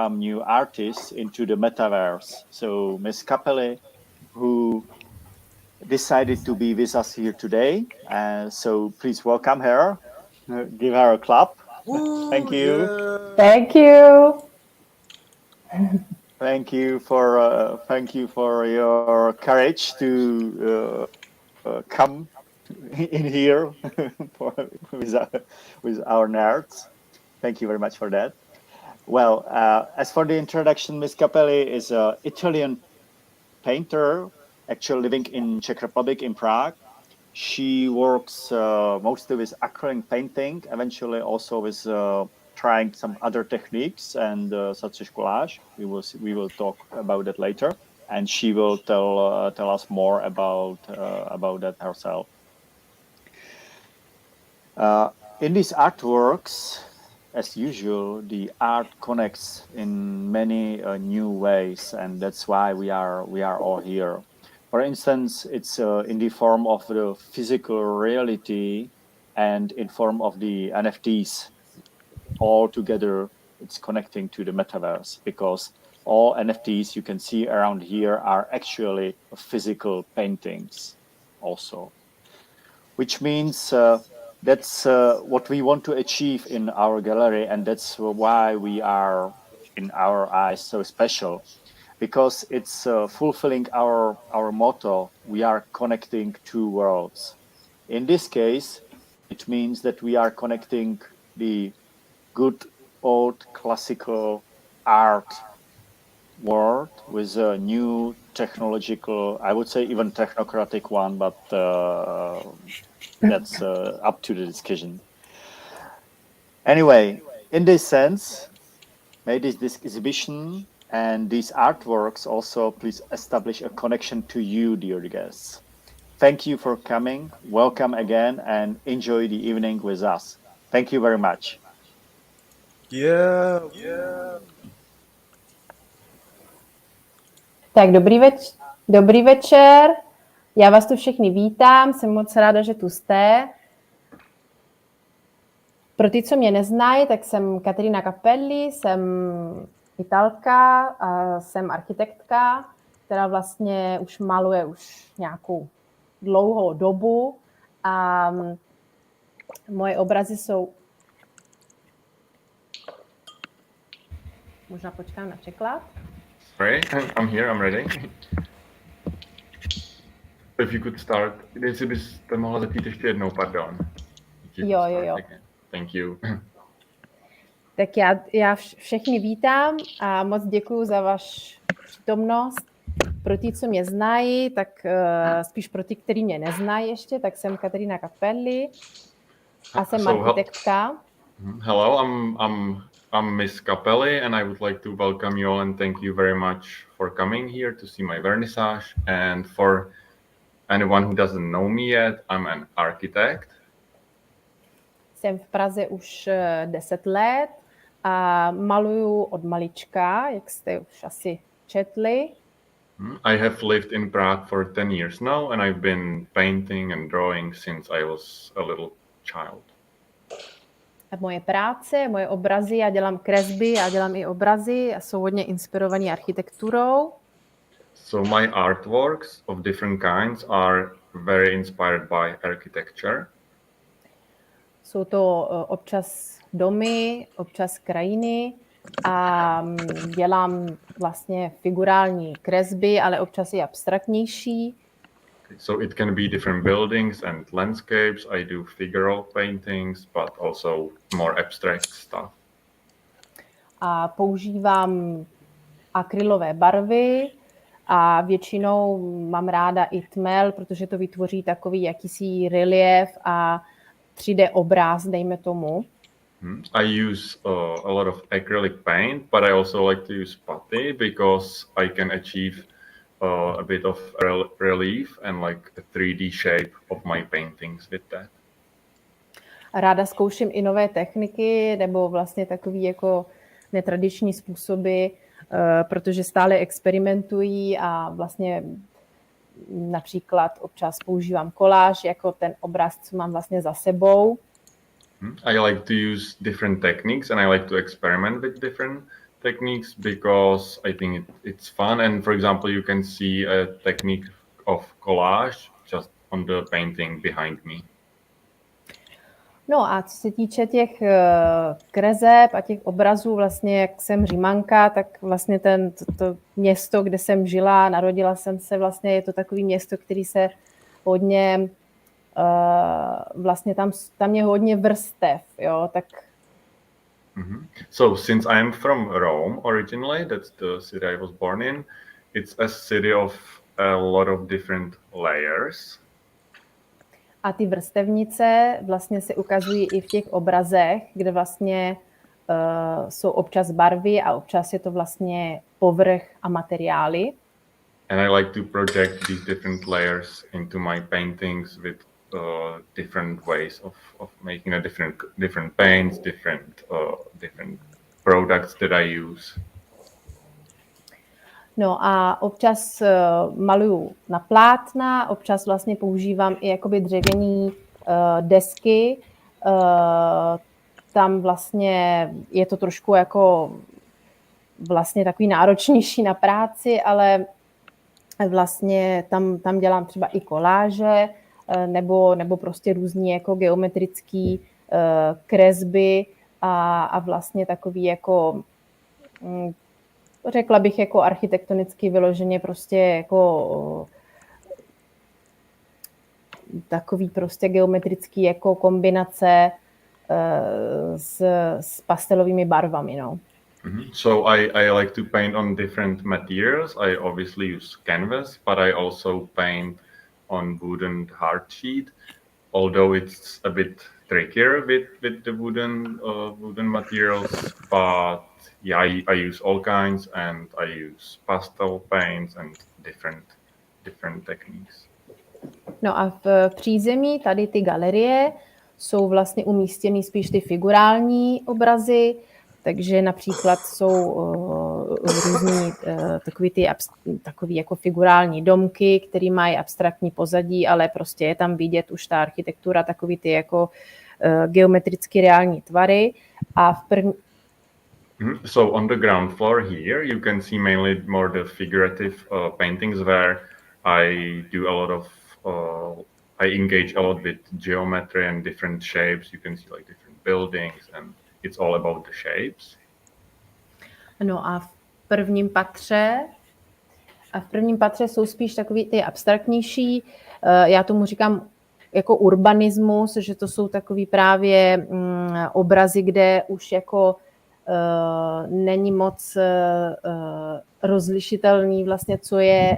new artists into the metaverse. So Ms. Capelli, who decided to be with us here today. So please welcome her. Give her a clap. Thank you. Yeah. Thank you. Thank you for your courage to come in here with our nerds. Thank you very much for that. Well, as for the introduction, Ms. Capelli is an Italian painter, actually living in Czech Republic in Prague. She works mostly with acrylic painting, eventually also with trying some other techniques and such as collage. We will talk about that later, and she will tell us more about that herself. In these artworks, as usual, the art connects in many new ways, and that's why we are all here. For instance, it's in the form of the physical reality and in form of the NFTs. All together, it's connecting to the metaverse because all NFTs you can see around here are actually physical paintings also, which means that's what we want to achieve in our gallery, and that's why we are, in our eyes, so special, because it's fulfilling our motto. We are connecting two worlds. In this case, it means that we are connecting the good old classical art world with a new technological, I would say even technocratic one, but that's up to the discussion. Anyway, in this sense, may this exhibition and these artworks also please establish a connection to you, dear guests. Thank you for coming. Welcome again and enjoy the evening with us. Thank you very much. Yeah. Tak dobrý večer. Já vás tu všechny vítám, jsem moc ráda, že tu jste. Pro ty, co mě neznají, tak jsem Caterina Capelli, jsem Italka a jsem architektka, která vlastně už maluje už nějakou dlouhou dobu a moje obrazy jsou... Možná počkám na překlad. Sorry, I'm here, I'm ready. If you could start, jestli byste mohla začít ještě jednou, pardon. Jo. Thank you. Tak já všechny vítám a moc děkuju za vaši přítomnost. Pro ty, co mě znají, tak spíš pro ty, kteří mě neznají ještě, tak jsem Caterina Capelli a jsem architektka. Hello, I'm Miss Capelli and I would like to welcome you all and thank you very much for coming here to see my vernissage. And for anyone who doesn't know me yet, I'm an architect. Jsem v Praze už 10 let a maluju od malička, jak jste už asi četli. I have lived in Prague for 10 years now and I've been painting and drawing since I was a little child. A moje práce, moje obrazy, já dělám kresby, já dělám i obrazy a jsou hodně inspirovaný architekturou. So my artworks of different kinds are very inspired by architecture. Jsou to občas domy, občas krajiny a dělám vlastně figurální kresby, ale občas i abstraktnější. So it can be different buildings and landscapes. I do figural paintings, but also more abstract stuff. A používám akrylové barvy a většinou mám ráda i tmel, protože to vytvoří takový jakýsi relief a 3D obraz, dejme tomu. I use a lot of acrylic paint, but I also like to use putty because I can achieve a bit of relief and like a 3D shape of my paintings with that. Ráda zkouším i nové techniky nebo vlastně takový jako netradiční způsoby, protože stále experimentují a vlastně například občas používám koláž jako ten obraz, co mám vlastně za sebou. I like to use different techniques and I like to experiment with different techniques because I think it's fun. And for example, you can see a technique of collage just on the painting behind me. No a co se týče těch kreseb a těch obrazů, vlastně jak jsem Římanka, tak vlastně to město, kde jsem žila, narodila jsem se, vlastně je to takový město, který se hodně, vlastně tam je hodně vrstev, jo, tak... So since I am from Rome originally, that's the city I was born in, it's a city of a lot of different layers. A ty vrstevnice vlastně se ukazují i v těch obrazech, kde vlastně jsou občas barvy a občas je to vlastně povrch a materiály. And I like to project these different layers into my paintings with different ways of making a different paints, different products that I use. No a občas maluju na plátna, občas vlastně používám i jakoby dřevěný desky. Tam vlastně je to trošku jako vlastně takový náročnější na práci, ale vlastně tam dělám třeba i koláže nebo prostě různý jako geometrický kresby a vlastně takový jako řekla bych jako architektonicky vyloženě prostě jako takový prostě geometrický jako kombinace s pastelovými barvami, no. So I like to paint on different materials. I obviously use canvas, but I also paint on wooden hard sheet, although it's a bit trickier with the wooden materials, but yeah, I use all kinds, and I use pastel paints and different techniques. No a v přízemí tady ty galerie jsou vlastně umístěny spíš ty figurální obrazy, takže například jsou různý takový jako figurální domky, které mají abstraktní pozadí, ale prostě je tam vidět už ta architektura, takový ty jako geometricky reální tvary. A v první... So on the ground floor here, you can see mainly more the figurative paintings where I do a lot of, I engage a lot with geometry and different shapes. You can see like different buildings, and it's all about the shapes. No a v prvním patře jsou spíš takový ty abstraktnější, já tomu říkám jako urbanismus, že to jsou takový právě obrazy, kde už jako není moc rozlišitelný vlastně, co je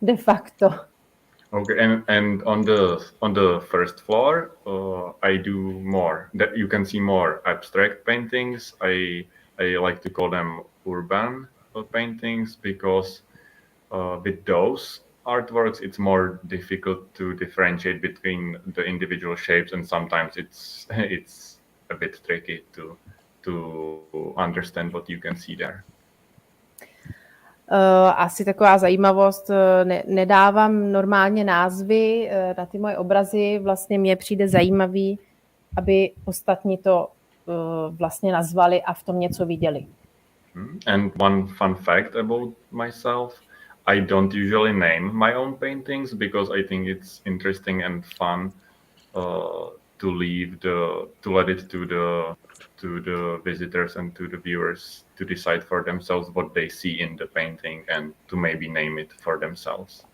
de facto. Okay, and on the first floor, I do more. That you can see more abstract paintings. I like to call them urban paintings because with those artworks, it's more difficult to differentiate between the individual shapes, and sometimes it's a bit tricky to understand what you can see there. Asi taková zajímavost, nedávám normálně názvy na ty moje obrazy, vlastně mně přijde zajímavý, aby ostatní to vlastně nazvali a v tom něco viděli. And one fun fact about myself, I don't usually name my own paintings because I think it's interesting and fun to let it to the visitors and to the viewers to decide for themselves what they see in the painting and to maybe name it for themselves.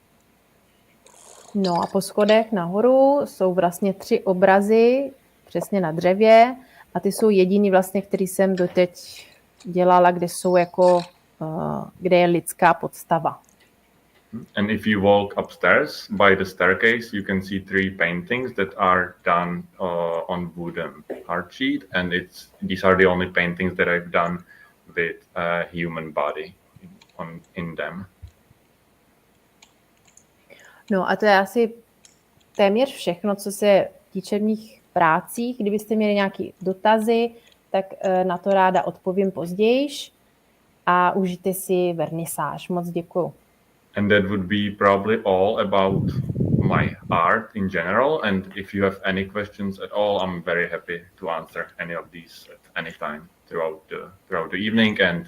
No a po schodech nahoru jsou vlastně 3 obrazy přesně na dřevě a ty jsou jediný vlastně, který jsem doteď dělala, kde jsou jako, kde je lidská podstava. And if you walk upstairs by the staircase, you can see 3 paintings that are done on wooden hard sheet, and these are the only paintings that I've done with a human body in them. No a to je asi téměř všechno, co se týče mých prácích. Kdybyste měli nějaké dotazy, tak na to ráda odpovím později a užijte si vernisáž. Moc děkuju. And that would be probably all about my art in general. And if you have any questions at all, I'm very happy to answer any of these at any time throughout the evening. And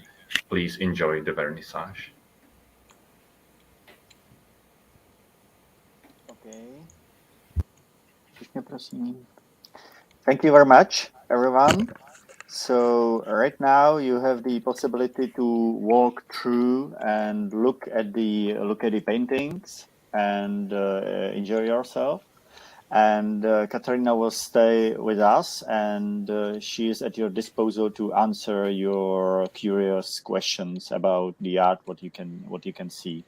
please enjoy the vernissage. Okay. Všichni, prosím. Thank you very much, everyone. So right now you have the possibility to walk through and look at the paintings and enjoy yourself. And Katarina will stay with us, and she is at your disposal to answer your curious questions about the art, what you can see.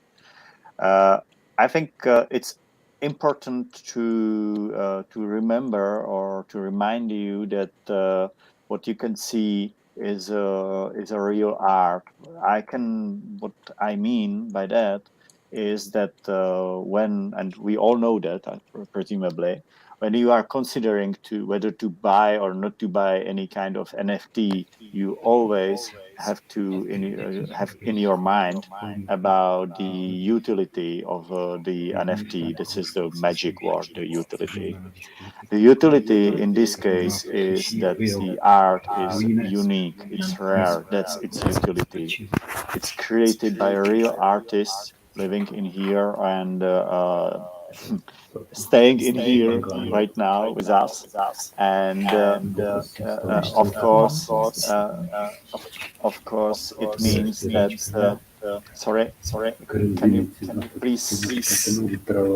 I think it's important to remember or to remind you that what you can see is a real art. What I mean by that is that when, and we all know that presumably, when you are considering whether to buy or not to buy any kind of NFT, you always have to have in your mind about the utility of the NFT. This is the magic word, the utility. The utility in this case is that the art is unique, it's rare, that's its utility. It's created by a real artist living in here and staying in here right now with us. And of course, it means that. Sorry, can you please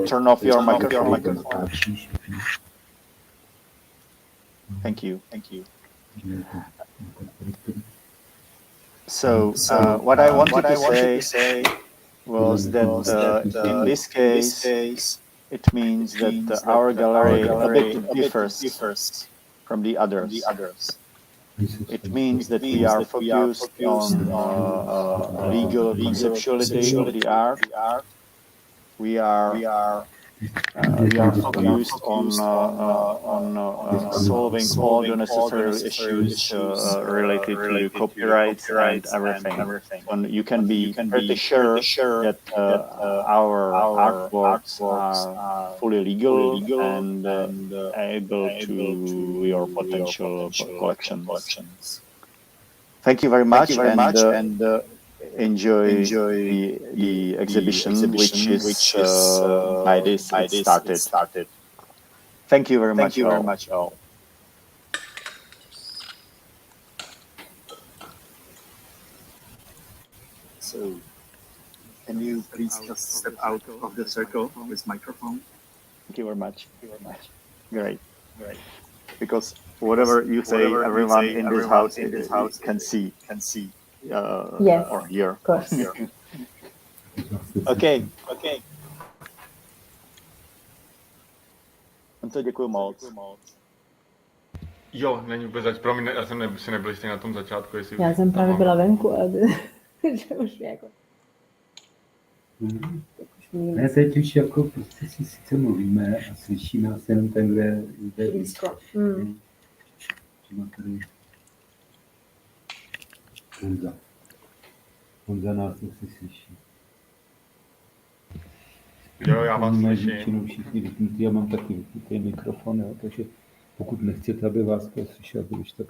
turn off your microphone? Thank you. So what I wanted to say was that in this case, it means that our gallery a bit differs from the others. It means that we are focused on legal conceptuality of the art. We are focused on solving all the necessary issues related to the copyright and everything. And you can be pretty sure that our artworks are fully legal and able to your potential collections. Thank you very much, and enjoy the exhibition, which is by this it started. Thank you very much all. So, can you please just step out of the circle with microphone? Thank you very much. Great. Because whatever you say, everyone in this house can see. Yes, Or hear. of course. Okay. To děkuji moc. Jo, není vůbec zač, promiň, já jsem si nebyl jistý na tom začátku, jestli... Já jsem právě byla venku, ale že už mě jako... Ne, teď už jako prostě si sice mluvíme a slyší nás jenom ten, kde jde blízko. Třeba tady Honza nás asi slyší. Jo, já vás slyším. Většinou všichni vypnutý, já mám taky vypnutý mikrofon, jo, takže pokud nechcete, aby vás to slyšel, když tak.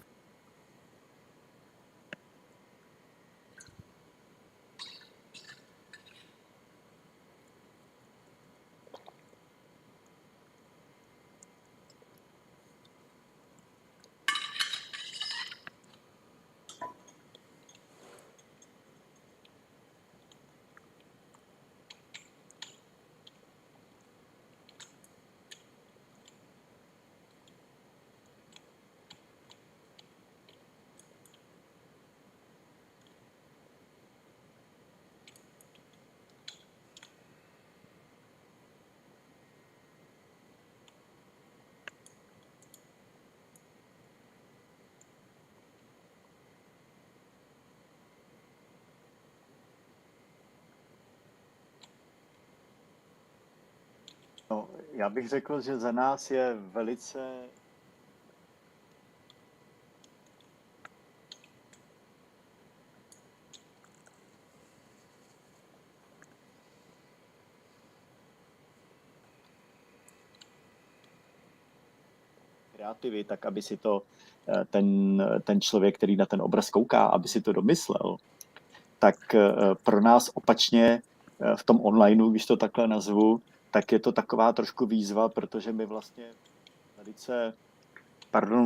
No, já bych řekl, že za nás je velice kreativy, tak aby si to ten člověk, který na ten obraz kouká, aby si to domyslel, tak pro nás opačně v tom onlineu, když to takhle nazvu, tak je to taková trošku výzva, protože my vlastně velice,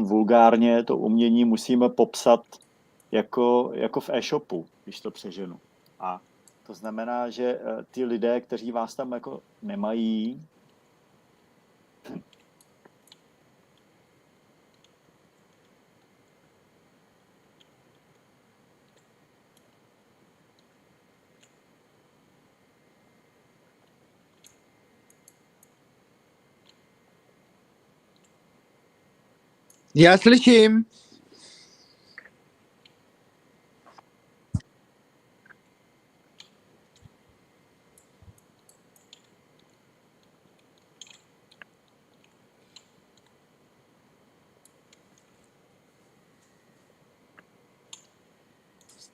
vulgárně to umění musíme popsat jako v e-shopu, když to přeženu. A to znamená, že ty lidé, kteří vás tam jako nemají, Já slyším.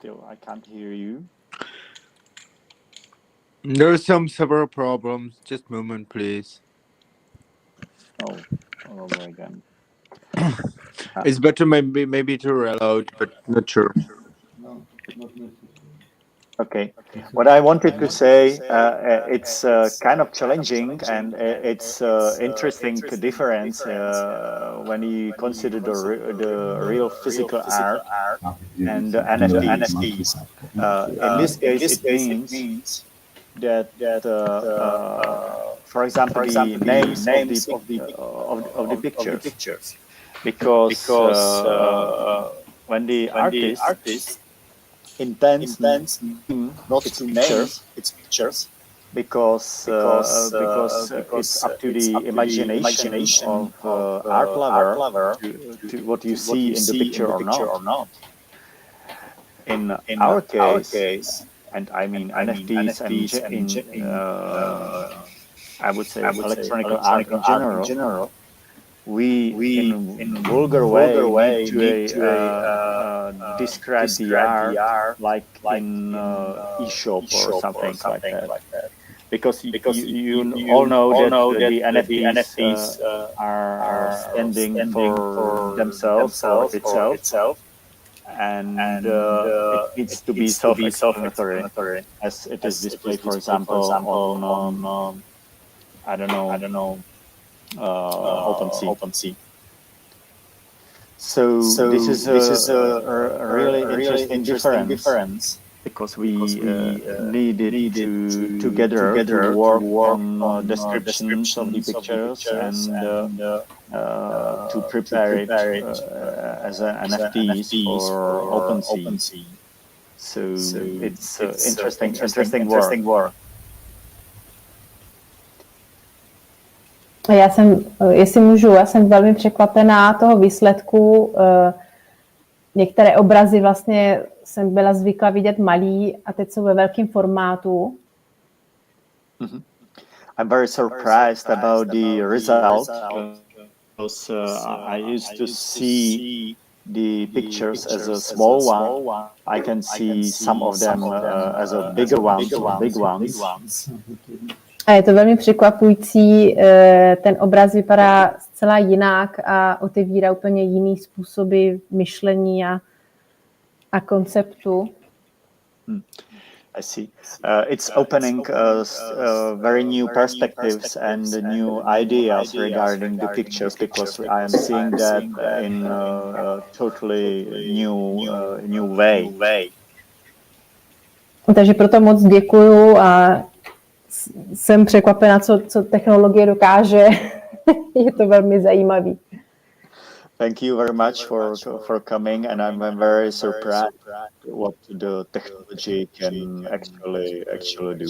still I can't hear you. There's some several problems. Just a moment, please. Oh, all over again. It's better maybe to reload, but not sure. No, not necessary. Okay. What I wanted to say, it's kind of challenging and it's interesting difference when you consider the real physical art and the NFTs. In this case, it means that for example, the names of the pictures, because when the artist intends not to name its pictures, because it's up to the imagination of art lover to what you see in the picture or not. In our case, and I mean NFTs and I would say electronic art in general, we in vulgar way need to describe the art like in e-shop or something like that. Because you all know that the NFTs are standing for themselves or itself, and it needs to be self-explanatory, as it is displayed, for example, on I don't know. OpenSea. So this is a really interesting difference, because we needed to together to work on descriptions of the pictures and to prepare it as an NFTs for OpenSea. So it's interesting work. Já jsem velmi překvapená toho výsledku. Některé obrazy vlastně jsem byla zvyklá vidět malý a teď jsou ve velkém formátu. I'm very surprised about the result, because I used to see the pictures as a small one. I can see some of them as a bigger ones. A je to velmi překvapující, ten obraz vypadá zcela jinak a otevírá úplně jiný způsoby myšlení a konceptu. I see. It's opening very new perspectives and new ideas regarding the pictures, because I am seeing that in a totally new way. Takže proto moc děkuju a jsem překvapena, co technologie dokáže. Je to velmi zajímavý. Thank you very much for coming, and I'm very surprised what the technology can actually do.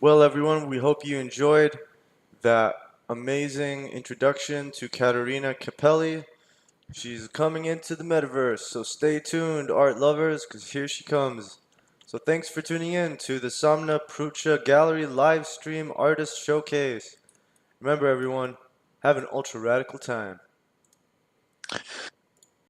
Well, everyone, we hope you enjoyed that amazing introduction to Katerina Capelli. She's coming into the metaverse, so stay tuned, art lovers, because here she comes. So thanks for tuning in to the Somna Prucha Gallery live stream artist showcase. Remember, everyone, have an ultra radical time.